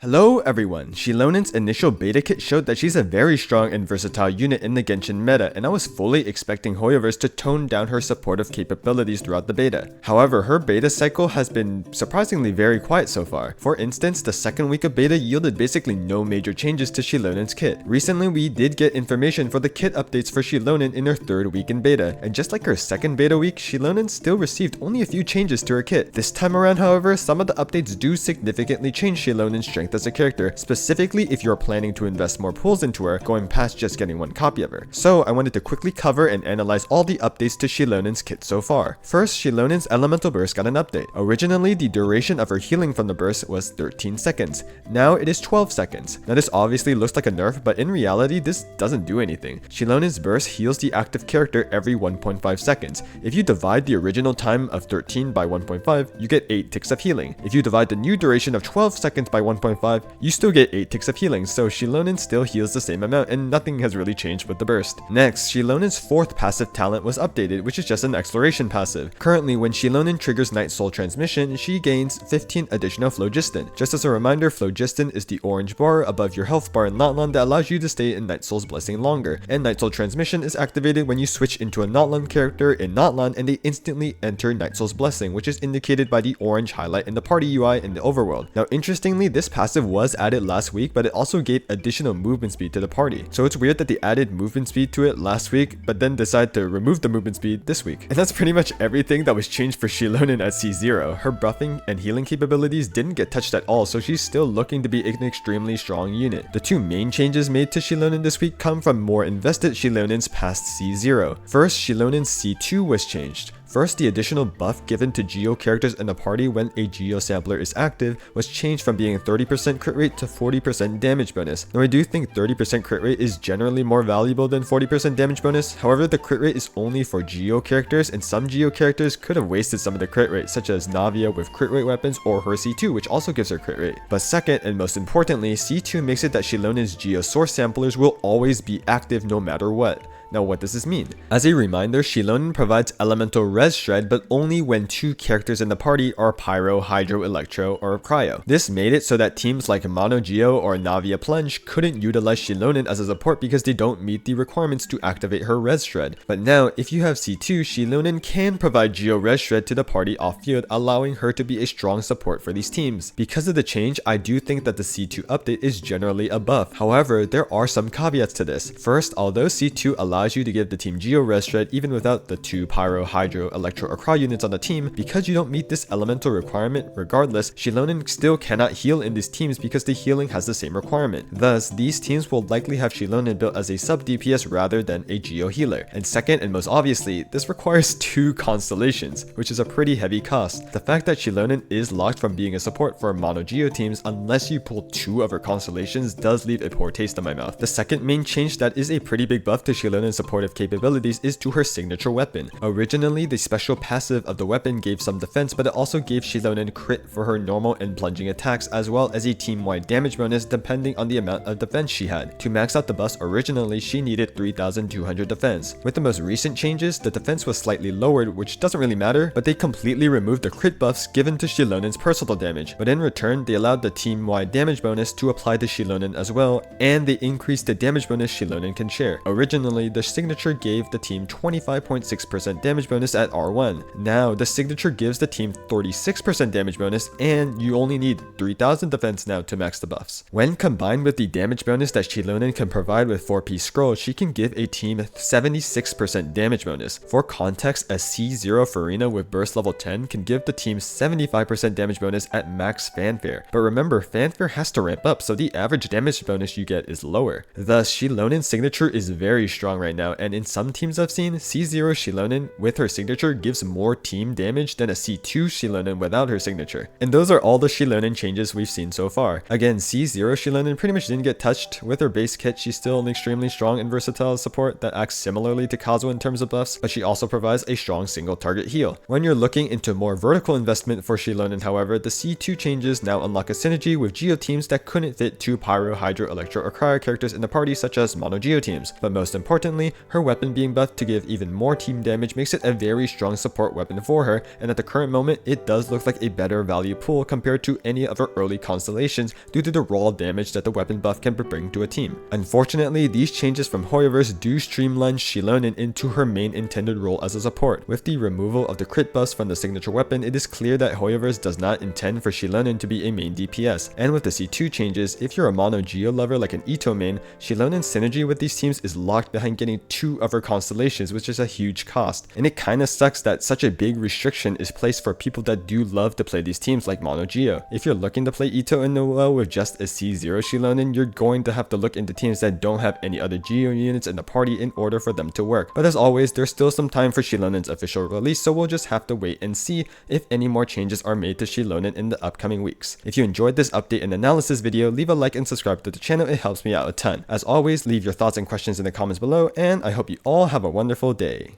Hello everyone, Xilonen's initial beta kit showed that she's a very strong and versatile unit in the Genshin meta, and I was fully expecting HOYOVerse to tone down her supportive capabilities throughout the beta. However, her beta cycle has been surprisingly very quiet so far. For instance, the second week of beta yielded basically no major changes to Xilonen's kit. Recently, we did get information for the kit updates for Xilonen in her third week in beta, and just like her second beta week, Xilonen still received only a few changes to her kit. This time around, however, some of the updates do significantly change Xilonen's strength as a character, specifically if you're planning to invest more pools into her, going past just getting one copy of her. So I wanted to quickly cover and analyze all the updates to Xilonen's kit so far. First, Xilonen's elemental burst got an update. Originally, the duration of her healing from the burst was 13 seconds. Now it is 12 seconds. Now this obviously looks like a nerf, but in reality this doesn't do anything. Xilonen's burst heals the active character every 1.5 seconds. If you divide the original time of 13 by 1.5, you get 8 ticks of healing. If you divide the new duration of 12 seconds by 1.5, you still get 8 ticks of healing, so Xilonen still heals the same amount and nothing has really changed with the burst. Next, Xilonen's fourth passive talent was updated, which is just an exploration passive. Currently, when Xilonen triggers Night Soul Transmission, she gains 15 additional Phlogiston. Just as a reminder, Phlogiston is the orange bar above your health bar in natlan that allows you to stay in Night Soul's Blessing longer, and Night Soul Transmission is activated when you switch into a natlan character in natlan and they instantly enter Night Soul's Blessing, which is indicated by the orange highlight in the party UI in the overworld. Now interestingly, this passive was added last week, but it also gave additional movement speed to the party. So it's weird that they added movement speed to it last week, but then decided to remove the movement speed this week. And that's pretty much everything that was changed for Xilonen at C0. Her buffing and healing capabilities didn't get touched at all, so she's still looking to be an extremely strong unit. The two main changes made to Xilonen this week come from more invested Xilonens past C0. First, Xilonen's C2 was changed. First, the additional buff given to Geo characters in the party when a Geo sampler is active was changed from being 30% crit rate to 40% damage bonus. Now I do think 30% crit rate is generally more valuable than 40% damage bonus, however the crit rate is only for Geo characters and some Geo characters could have wasted some of the crit rate, such as Navia with crit rate weapons or her C2, which also gives her crit rate. But second and most importantly, C2 makes it that Xilonen's Geo source samplers will always be active no matter what. Now what does this mean? As a reminder, Xilonen provides elemental res shred, but only when two characters in the party are Pyro, Hydro, Electro, or Cryo. This made it so that teams like Mono Geo or Navia Plunge couldn't utilize Xilonen as a support because they don't meet the requirements to activate her res shred. But now, if you have C2, Xilonen can provide Geo res shred to the party off-field, allowing her to be a strong support for these teams. Because of the change, I do think that the C2 update is generally a buff. However, there are some caveats to this. First, although C2 allows you to give the team Geo res shred even without the two Pyro, Hydro, Electro, or Cryo units on the team, because you don't meet this elemental requirement regardless, Xilonen still cannot heal in these teams because the healing has the same requirement. Thus, these teams will likely have Xilonen built as a sub DPS rather than a Geo healer. And second, and most obviously, this requires 2 constellations, which is a pretty heavy cost. The fact that Xilonen is locked from being a support for Mono Geo teams unless you pull 2 of her constellations does leave a poor taste in my mouth. The second main change that is a pretty big buff to Xilonen's supportive capabilities is to her signature weapon. Originally, the special passive of the weapon gave some defense, but it also gave Xilonen crit for her normal and plunging attacks, as well as a team-wide damage bonus depending on the amount of defense she had. To max out the buffs, originally she needed 3200 defense. With the most recent changes, the defense was slightly lowered, which doesn't really matter, but they completely removed the crit buffs given to Xilonen's personal damage. But in return, they allowed the team-wide damage bonus to apply to Xilonen as well, and they increased the damage bonus Xilonen can share. Originally, the signature gave the team 25.6% damage bonus at R1. Now, the signature gives the team 36% damage bonus, and you only need 3000 defense now to max the buffs. When combined with the damage bonus that Xilonen can provide with 4-piece scroll, she can give a team 76% damage bonus. For context, a C0 Farina with burst level 10 can give the team 75% damage bonus at max fanfare. But remember, fanfare has to ramp up, so the average damage bonus you get is lower. Thus, Xilonen's signature is very strong right now, and in some teams I've seen, C0 Xilonen with her signature gives more team damage than a C2 Xilonen without her signature. And those are all the Xilonen changes we've seen so far. Again, C0 Xilonen pretty much didn't get touched. With her base kit, she's still an extremely strong and versatile support that acts similarly to Kazuha in terms of buffs, but she also provides a strong single target heal. When you're looking into more vertical investment for Xilonen, however, the C2 changes now unlock a synergy with Geo teams that couldn't fit 2 Pyro, Hydro, Electro, or Cryo characters in the party, such as Mono Geo teams. But most importantly, Currently, her weapon being buffed to give even more team damage makes it a very strong support weapon for her, and at the current moment, it does look like a better value pool compared to any of her early constellations due to the raw damage that the weapon buff can bring to a team. Unfortunately, these changes from HOYOVerse do streamline Xilonen into her main intended role as a support. With the removal of the crit buffs from the signature weapon, it is clear that HOYOVerse does not intend for Xilonen to be a main DPS, and with the C2 changes, if you're a mono Geo lover like an Ito main, Xilonen's synergy with these teams is locked behind getting 2 of her constellations, which is a huge cost, and it kinda sucks that such a big restriction is placed for people that do love to play these teams like mono Geo. If you're looking to play Ito and Noel with just a C0 Xilonen, you're going to have to look into teams that don't have any other Geo units in the party in order for them to work. But as always, there's still some time for Xilonen's official release, so we'll just have to wait and see if any more changes are made to Xilonen in the upcoming weeks. If you enjoyed this update and analysis video, leave a like and subscribe to the channel, it helps me out a ton. As always, leave your thoughts and questions in the comments below, and I hope you all have a wonderful day.